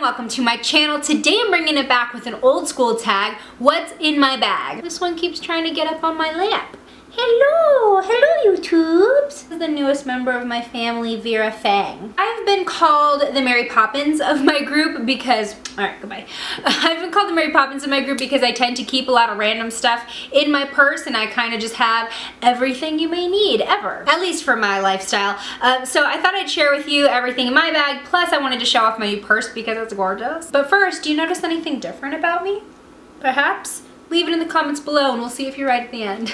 welcome to my channel. Today I'm bringing it back with an old school tag, what's in my bag? This one keeps trying to get up on my lap. Hello YouTubes. This is the newest member of my family, Vera Fang. I've been called the Mary Poppins of my group because, alright, goodbye. I've been called the Mary Poppins of my group because I tend to keep a lot of random stuff in my purse and I kind of just have everything you may need ever, at least for my lifestyle. So I thought I'd share with you everything in my bag, plus I wanted to show off my new purse because it's gorgeous. But first, do you notice anything different about me? Perhaps? Leave it in the comments below and we'll see if you're right at the end.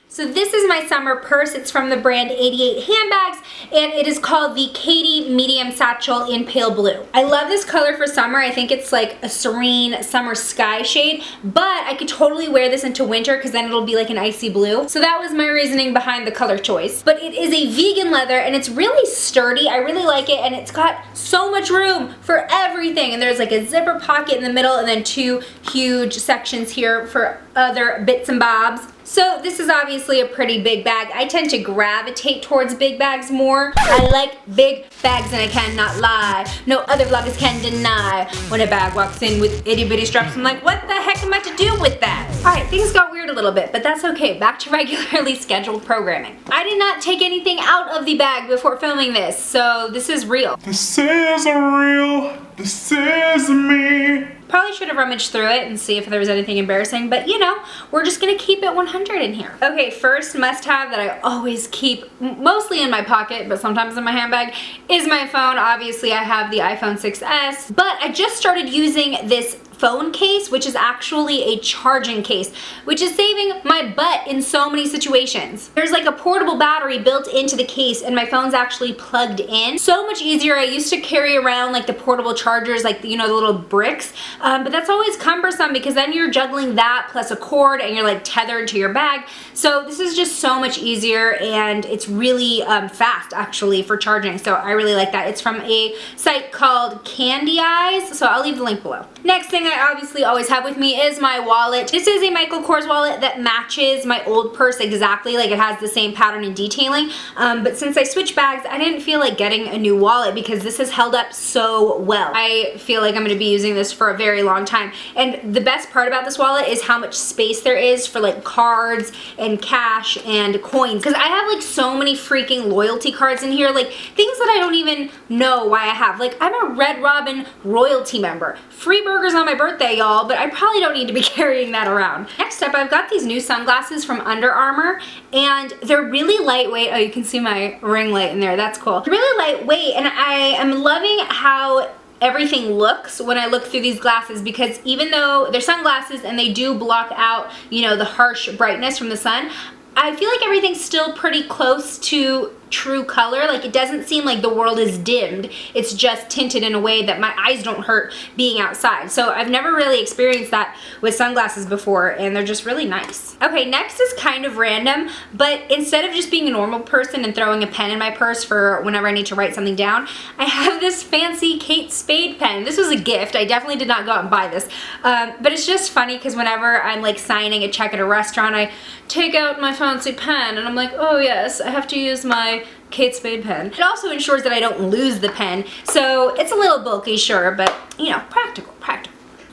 So this is my summer purse. It's from the brand 88 Handbags, and it is called the Katie Medium Satchel in Pale Blue. I love this color for summer. I think it's like a serene summer sky shade, but I could totally wear this into winter because then it'll be like an icy blue. So that was my reasoning behind the color choice. But it is a vegan leather, and it's really sturdy. I really like it, and it's got so much room for everything. And there's like a zipper pocket in the middle, and then two huge sections here for other bits and bobs. So this is obviously a pretty big bag. I tend to gravitate towards big bags more. I like big bags and I cannot lie. No other vloggers can deny. When a bag walks in with itty bitty straps, I'm like, what the heck am I to do with that? Alright, things got weird a little bit, but that's okay. Back to regularly scheduled programming. I did not take anything out of the bag before filming this, so this is real. This is real. This is me. Probably should have rummaged through it and see if there was anything embarrassing, but you know, we're just gonna keep it 100 in here. Okay, first must-have that I always keep, mostly in my pocket, but sometimes in my handbag, is my phone. Obviously, I have the iPhone 6S, but I just started using this phone case, which is actually a charging case, which is saving my butt in so many situations. There's like a portable battery built into the case and my phone's actually plugged in. So much easier. I used to carry around like the portable chargers, like, you know, the little bricks, but that's always cumbersome because then you're juggling that plus a cord and you're like tethered to your bag. So this is just so much easier and it's really fast actually for charging. So I really like that. It's from a site called Candy Eyes, so I'll leave the link below. Next thing I obviously always have with me is my wallet. This is a Michael Kors wallet that matches my old purse exactly, like it has the same pattern and detailing, but since I switched bags, I didn't feel like getting a new wallet because this has held up so well. I feel like I'm going to be using this for a very long time, and the best part about this wallet is how much space there is for like cards and cash and coins, because I have like so many freaking loyalty cards in here, like things that I don't even know why I have. Like, I'm a Red Robin royalty member. Free burgers on my birthday, y'all, but I probably don't need to be carrying that around. Next up, I've got these new sunglasses from Under Armour, and they're really lightweight. Oh, you can see my ring light in there. That's cool. They're really lightweight, and I am loving how everything looks when I look through these glasses, because even though they're sunglasses and they do block out, you know, the harsh brightness from the sun, I feel like everything's still pretty close to true color. Like, it doesn't seem like the world is dimmed. It's just tinted in a way that my eyes don't hurt being outside. So I've never really experienced that with sunglasses before, and they're just really nice. Okay, next is kind of random, but instead of just being a normal person and throwing a pen in my purse for whenever I need to write something down, I have this fancy Kate Spade pen. This was a gift. I definitely did not go out and buy this, but it's just funny because whenever I'm like signing a check at a restaurant, I take out my fancy pen and I'm like, oh yes, I have to use my Kate Spade pen. It also ensures that I don't lose the pen, so it's a little bulky, sure, but you know, practical.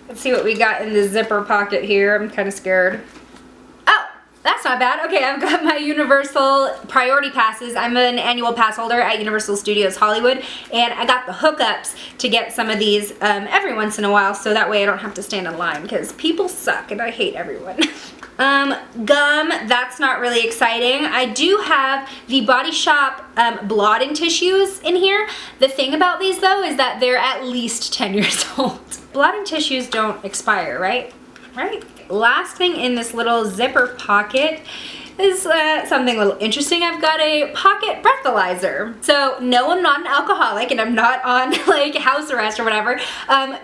Let's see what we got in the zipper pocket here. I'm kind of scared. Oh, that's not bad. Okay, I've got my Universal Priority Passes. I'm an annual pass holder at Universal Studios Hollywood, and I got the hookups to get some of these every once in a while, so that way I don't have to stand in line, because people suck and I hate everyone. Gum, that's not really exciting. I do have the Body Shop blotting tissues in here. The thing about these though is that they're at least 10 years old. Blotting tissues don't expire, right? Right? Last thing in this little zipper pocket is something a little interesting. I've got a pocket breathalyzer. So no, I'm not an alcoholic and I'm not on like house arrest or whatever.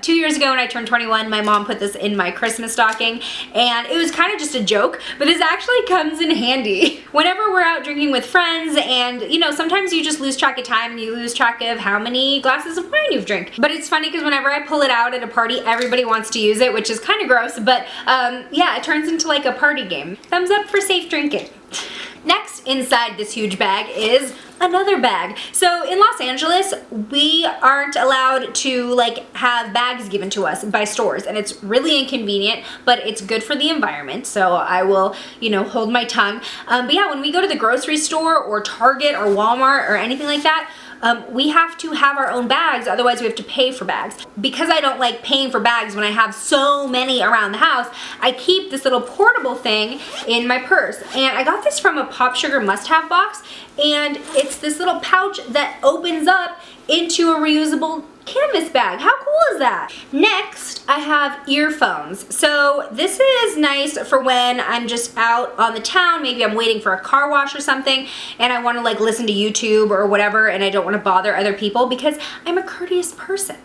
2 years ago when I turned 21, my mom put this in my Christmas stocking, and it was kind of just a joke, but this actually comes in handy. Whenever we're out drinking with friends, and you know, sometimes you just lose track of time and you lose track of how many glasses of wine you've drank. But it's funny because whenever I pull it out at a party, everybody wants to use it, which is kind of gross, but yeah, it turns into like a party game. Thumbs up for safe drinking. Next inside this huge bag is another bag. So in Los Angeles, we aren't allowed to like have bags given to us by stores, and it's really inconvenient, but it's good for the environment. So I will, you know, hold my tongue. But yeah, when we go to the grocery store or Target or Walmart or anything like that, we have to have our own bags, otherwise we have to pay for bags. Because I don't like paying for bags when I have so many around the house, I keep this little portable thing in my purse. And I got this from a Pop Sugar must-have box, and it's this little pouch that opens up into a reusable canvas bag. How cool is that? Next, I have earphones. So this is nice for when I'm just out on the town, maybe I'm waiting for a car wash or something, and I want to like listen to YouTube or whatever, and I don't want to bother other people because I'm a courteous person.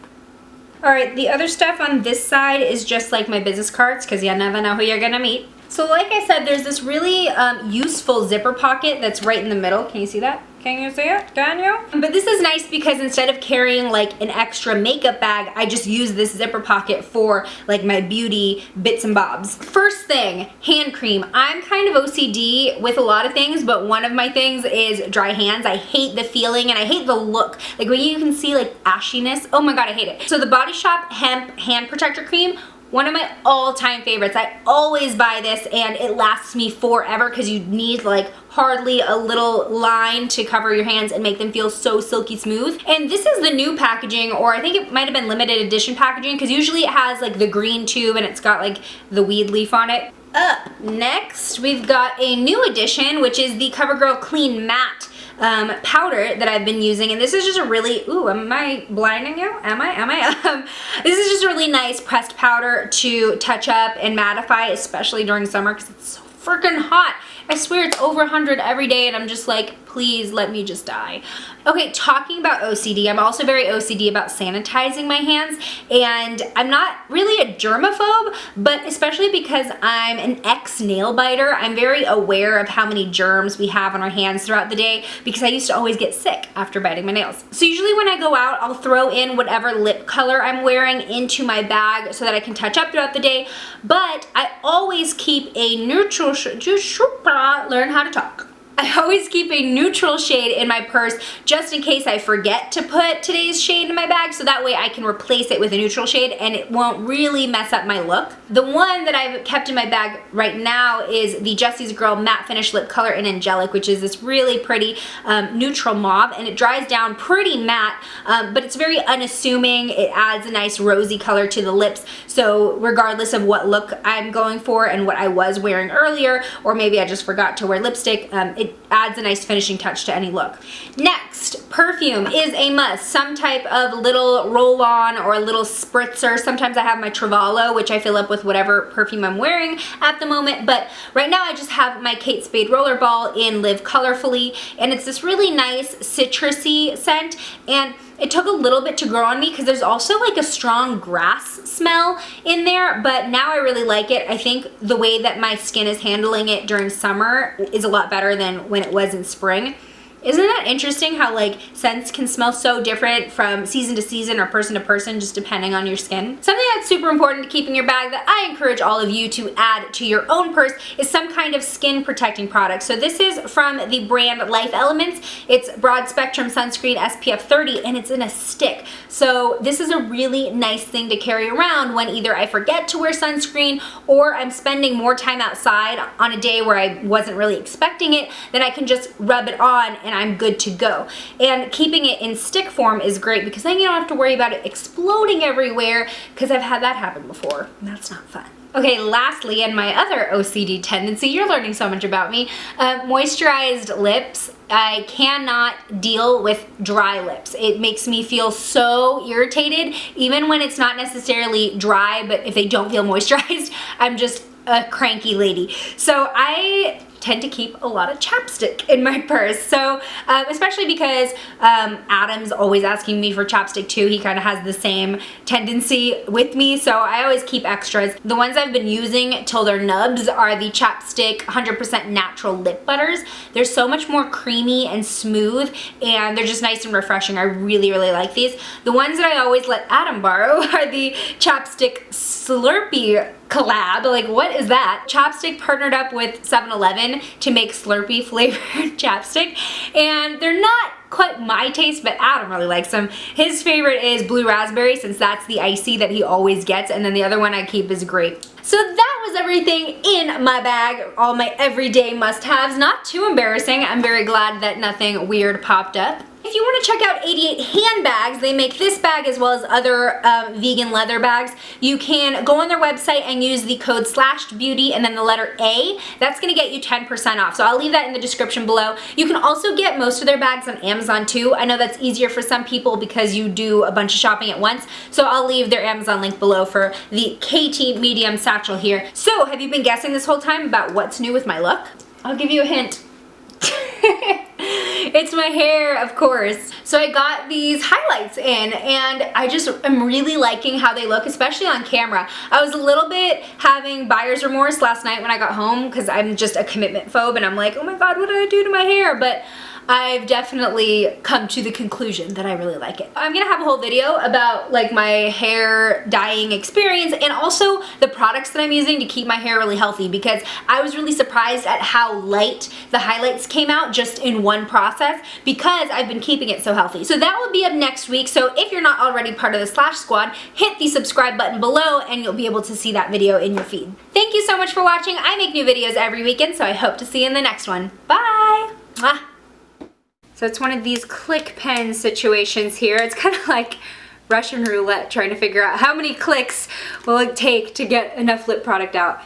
All right, the other stuff on this side is just like my business cards, because you never know who you're gonna meet. So like I said, there's this really useful zipper pocket that's right in the middle. Can you see that? Can you see it? Can you? But this is nice because instead of carrying like an extra makeup bag, I just use this zipper pocket for like my beauty bits and bobs. First thing, hand cream. I'm kind of OCD with a lot of things, but one of my things is dry hands. I hate the feeling and I hate the look. Like when you can see like ashiness, oh my God, I hate it. So the Body Shop Hemp Hand Protector Cream, one of my all-time favorites. I always buy this and it lasts me forever because you need like hardly a little line to cover your hands and make them feel so silky smooth. And this is the new packaging, or I think it might have been limited edition packaging, because usually it has like the green tube and it's got like the weed leaf on it. Up next, we've got a new addition, which is the CoverGirl Clean Matte powder that I've been using, and this is just a really, ooh, am I blinding you? Am I? This is just a really nice pressed powder to touch up and mattify, especially during summer because it's so freaking hot. I swear it's over 100 every day and I'm just like, please let me just die. Okay, talking about OCD, I'm also very OCD about sanitizing my hands, and I'm not really a germaphobe, but especially because I'm an ex-nail biter, I'm very aware of how many germs we have on our hands throughout the day because I used to always get sick after biting my nails. So usually when I go out, I'll throw in whatever lip color I'm wearing into my bag so that I can touch up throughout the day, but I always keep a neutral learn how to talk. I always keep a neutral shade in my purse just in case I forget to put today's shade in my bag, so that way I can replace it with a neutral shade and it won't really mess up my look. The one that I've kept in my bag right now is the Jessie's Girl Matte Finish Lip Color in Angelic, which is this really pretty neutral mauve, and it dries down pretty matte, but it's very unassuming. It adds a nice rosy color to the lips, so regardless of what look I'm going for and what I was wearing earlier, or maybe I just forgot to wear lipstick, it adds a nice finishing touch to any look. Next, perfume is a must. Some type of little roll-on or a little spritzer. Sometimes I have my Travalo, which I fill up with whatever perfume I'm wearing at the moment, but right now I just have my Kate Spade Rollerball in Live Colorfully, and it's this really nice citrusy scent, and it took a little bit to grow on me because there's also like a strong grass smell in there, but now I really like it. I think the way that my skin is handling it during summer is a lot better than when it was in spring. Isn't that interesting how like scents can smell so different from season to season or person to person just depending on your skin? Something that's super important to keep in your bag that I encourage all of you to add to your own purse is some kind of skin protecting product. So this is from the brand Life Elements. It's broad spectrum sunscreen SPF 30 and it's in a stick. So this is a really nice thing to carry around when either I forget to wear sunscreen or I'm spending more time outside on a day where I wasn't really expecting it, then I can just rub it on and I'm good to go. And keeping it in stick form is great because then you don't have to worry about it exploding everywhere, because I've had that happen before and that's not fun. Okay, lastly, and my other OCD tendency, you're learning so much about me, moisturized lips. I cannot deal with dry lips. It makes me feel so irritated, even when it's not necessarily dry, but if they don't feel moisturized, I'm just a cranky lady. So I tend to keep a lot of chapstick in my purse. So especially because Adam's always asking me for chapstick too. He kind of has the same tendency with me, so I always keep extras. The ones I've been using till they're nubs are the Chapstick 100% Natural Lip Butters. They're so much more creamy and smooth, and they're just nice and refreshing. I really, really like these. The ones that I always let Adam borrow are the Chapstick Slurpee collab. Like, what is that? Chapstick partnered up with 7-Eleven to make Slurpee flavored chapstick, and they're not quite my taste, but Adam really likes them. His favorite is blue raspberry, since that's the icy that he always gets, and then the other one I keep is grape. So that was everything in my bag, all my everyday must-haves. Not too embarrassing. I'm very glad that nothing weird popped up. If you want to check out 88 handbags, they make this bag as well as other vegan leather bags. You can go on their website and use the code /beauty and then the letter A. That's going to get you 10% off. So I'll leave that in the description below. You can also get most of their bags on Amazon too. I know that's easier for some people because you do a bunch of shopping at once. So I'll leave their Amazon link below for the KT medium satchel here. So have you been guessing this whole time about what's new with my look? I'll give you a hint. It's my hair, of course. So I got these highlights in, and I just am really liking how they look, especially on camera. I was a little bit having buyer's remorse last night when I got home because I'm just a commitment phobe, and I'm like, oh my god, what did I do to my hair? But I've definitely come to the conclusion that I really like it. I'm gonna have a whole video about like my hair dyeing experience and also the products that I'm using to keep my hair really healthy, because I was really surprised at how light the highlights came out just in one process because I've been keeping it so healthy. So that will be up next week. So if you're not already part of the Slash Squad, hit the subscribe button below and you'll be able to see that video in your feed. Thank you so much for watching. I make new videos every weekend, so I hope to see you in the next one. Bye! Mwah. So it's one of these click pen situations here. It's kind of like Russian roulette, trying to figure out how many clicks will it take to get enough lip product out.